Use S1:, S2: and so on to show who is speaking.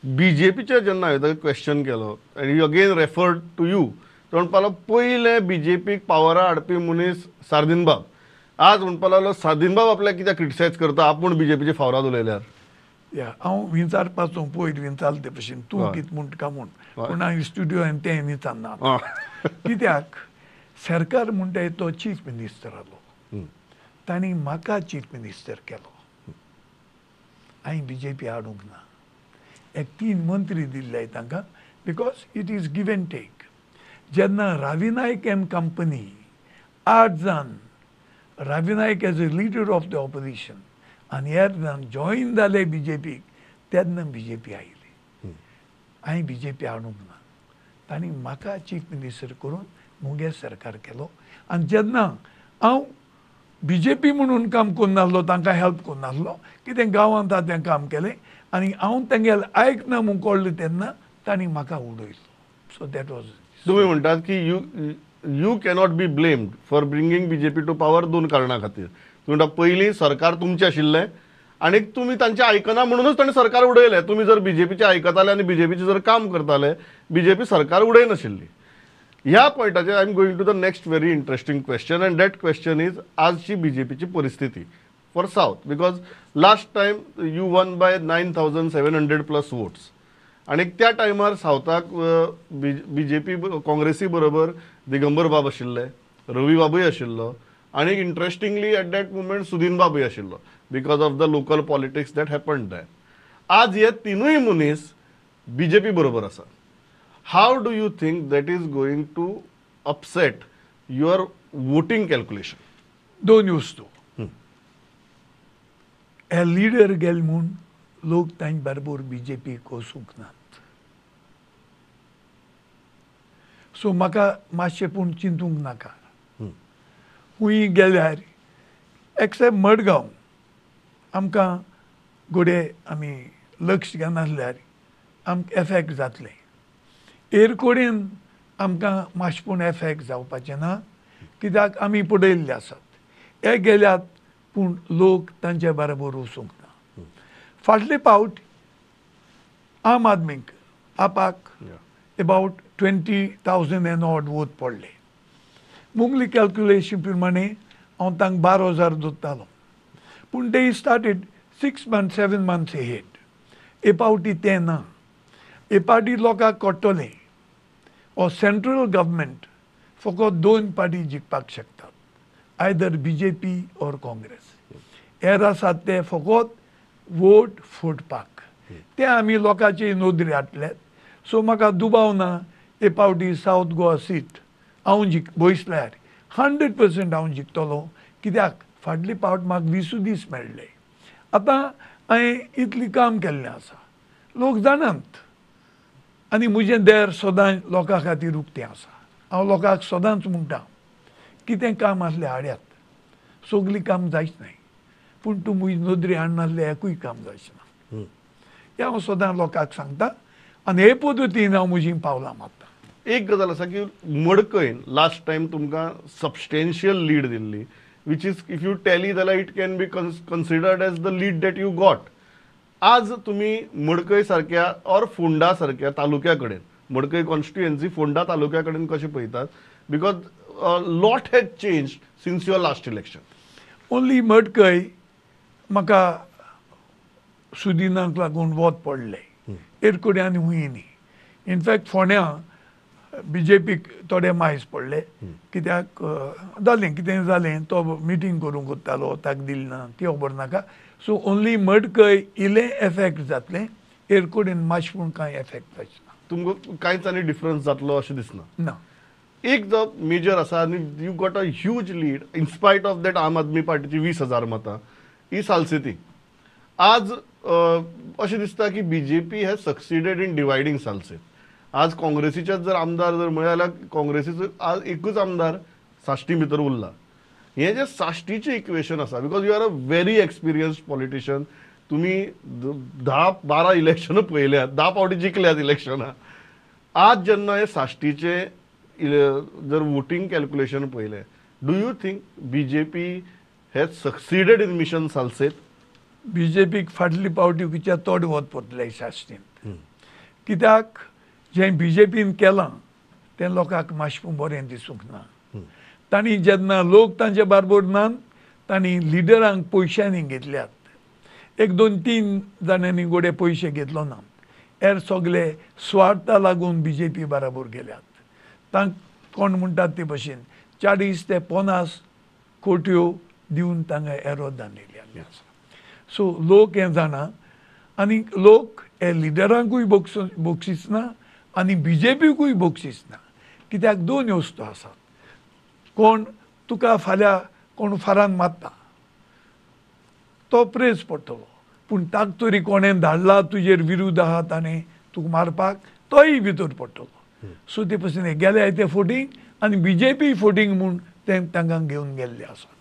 S1: बीजेपीचे जेन्ना हांवें क्वेश्चन केलो आनी you again referred to you तो म्हणपा लागलो पयले बीजेपीक पावरा हाडपी मनीस सार्दिनबाब. आज म्हणपा लागलो सार्दिनबाब आपल्याक कित्याक क्रिटिसायज करता आपूण बीजेपीचे फावराद उलयल्यार.
S2: हांव विचारपाचो पयर विचारले ते भशेन तूं कितें म्हणटा म्हूण पूण हांव स्टुडियोन तें विचारना. कित्याक सरकार म्हणटा तो चीफ मिनिस्टर आलो, तांणी म्हाका चीफ मिनिस्टर केलो, हांवें बीजेपी हाडूंक ना. एक 3 मंत्री दिल्ले तांकां because it is give and take. जेन्ना रावी नायक एंड कंपनी 8 जाण Ravi Naik as a leader of the opposition आनी 8 जाण जॉईन जाले बीजेपीक तेन्ना बीजेपी आयली. हांवें बीजेपी हाडूंक ना, तांणी म्हाका चीफ मिनिस्टर करून मुगे सरकार केलो. आनी जेन्ना हांव बीजेपी म्हणून काम करनासलो, तांकां हेल्प करनासलो, कितें गांवांत तें काम केलें आनी हांव तेंगेल आयकना म्हूण कळ्ळें तेन्ना तांणी म्हाका उडयलो. So that was.
S1: तुम्ही म्हणटात की you cannot be blamed for bringing BJP to power 2 कारणां खातीर. तुम्ही म्हणटा पयलीं सरकार तुमचें आशिल्लें आनी तुमी तांचें आयकना म्हणूनच ताणें सरकार उडयलें. तुमी जर बीजेपीचें आयकताले आनी बीजेपीचें जर काम करताले बीजेपी सरकार उडयनाशिल्ली. ह्या पॉयंटाचेर I am going to the next very interesting question and that question is आजची बीजेपीची परिस्थिती for south. Because last time you won by 9,700+ votes आणि त्या टायमार सावथाक बीजेपी काँग्रेसी बरोबर दिगंबर बाब आशिल्ले, रवी बाबूय आशिल्लो आणि interestingly at that moment Sudin बाबूय आशिल्लो because of the local politics that happened that. आज हे तिनूय मनीस बीजेपी बरोबर आसा. How do you think that is going to upset your voting calculation?
S2: 2 वस्तू. हे लिडर गेल म्हूण लोक तांचे बरोबर बीजेपी कोसूंक नात. सो म्हाका मातशें पूण चिंतूंक नाका. खूंय गेल्यार एक्सेप्ट मडगांव आमकां घोडे आमी लक्ष घेनासल्यार आमकां एफेक्ट जातलें. एरकोडेन आमकां मातशें पूण एफेक्ट जावपाचें ना कित्याक आमी पळयल्ले आसात. हे गेल्यात पूण लोक तांचे बरोबर वचूंक ना. फाटले फावट आम आदमीक आपाक अबावट 20,000 एंड ऑड वोट पडले. मुगली कॅल्क्युलेशन प्रमाणे हांव तांकां 12,000 दोत्तालो पूण they started 6 months 7 months ahead. हे फावटी तें ना. हे फावटी लोकांक कळटलें हो सेंट्रल गव्हर्मेंट फकत 2 पार्टी जिखपाक शकतात, आयदर बीजेपी ऑर काँग्रेस. हेर आसात ते फकत वोट फोडपाक. ते आमी लोकांचे नोदरी हाडल्यात. सो म्हाका दुबाव ना हे फावटी सावथ गोवा सीट हांव बसल्यार 100% हांव जिखतलो कित्याक फाटले फावट म्हाका 20 दीस मेळ्ळे. आतां हांवें इतली काम केल्लें आसा, लोक जाणात आनी म्हजें देर सदांच लोकां खातीर उक्तें आसा. हांव लोकांक सदांच म्हणटा कितें काम आसलें हाड्यात. सगलीं काम जायच नाय पूण तूं म्हजी नोदरी हाडनासलें एकूय काम जायच ना. हें हांव सदां लोकांक सांगता आनी हे पद्दतीन हांव म्हजीं पावलां मारता.
S1: एक गजाल आसा की मडकयन लास्ट टायम तुमकां सबस्टेन्शियल लीड दिल्ली which is if you tally जाल्यार it can be considered as the lead that you got. आज तुमी मडकय सारक्या ऑर फोंडा सारक्या तालुक्या कडेन, मडकय कॉन्स्टिट्युएन्सी फोंडा तालुक्या कडेन कशें पळयतात? Because lot has change since your last election.
S2: Only मडकय म्हाका सुदिनाक लागून वत पडलें. एरकोडे आनी हुंय न्ही. इनफॅक्ट फोंड्या बीजेपीक थोडे मायज पडले कित्याक जालें कितें जालें तो मिटींग करूंक वतालो ताका दिलें ना ती खबर नाका. सो ओन्ली मडकय इल्लें एफेक्ट जातलें, एरकोडेन मातशें पूण कांय एफेक्ट जायच ना.
S1: तुमकां कांयच आनी डिफरन्स जातलो अशें दिसना
S2: ना.
S1: एक जो मेजर आसा आनी you got a huge lead in spite of that आम आदमी पार्टीची 20,000 मतां ही सालसेती. आज अशें दिसता की BJP has succeeded in dividing Salcete. आज काँग्रेसीचे जर आमदार जर म्हळ्ळे जाल्यार काँग्रेसीचो आज एकूच आमदार साश्टी भितर उरला. हें जें साश्टीचें इक्वेशन आसा because you are a very experienced politician. तुमी 10-12 इलेक्शनां पळयल्यात, 10 फावटी जिखल्यात इलेक्शनां. आज जेन्ना हे साश्टीचे जर वोटिंग कॅल्क्युलेशन पळयलें, do you think BJP has succeeded in mission Salcete?
S2: BJPक फाटली पावटी तोड वत पडटलें शास्त्रीन कित्याक जें BJPन केलां तें लोकांक मातशें बरें दिसूंक ना तांणी जेन्ना लोक तांचे बरोबर नात तांणी लिडरांक पयशांनी घेतल्यात 1-2-3 जाणांनी गोडे पयशे घेतलो ना हेर सगळे स्वार्था लागून BJP बरोबर गेल्यात तांक कोण म्हणटात ते भशेन 40 ते 50 कोट्यो दिवन तांकां एरो दानिल्ले आसा सो लोक हें जाणा आनी लोक हे लिडरांकूय बक्षीस ना आनी BJPकूय बक्षीस ना कित्याक 2 वस्तू आसात कोण तुका फाल्यां कोण फारान मारता तो प्रेस पडटलो पूण ताका तरी कोणें धाडला तुजेर विरोध आहा ताणें तुका मारपाक तोय भितर पडटलो सो ते पासून गेले ते फोटींग आनी BJP फोटींग म्हूण ते तांकां घेवन गेल्ले आसा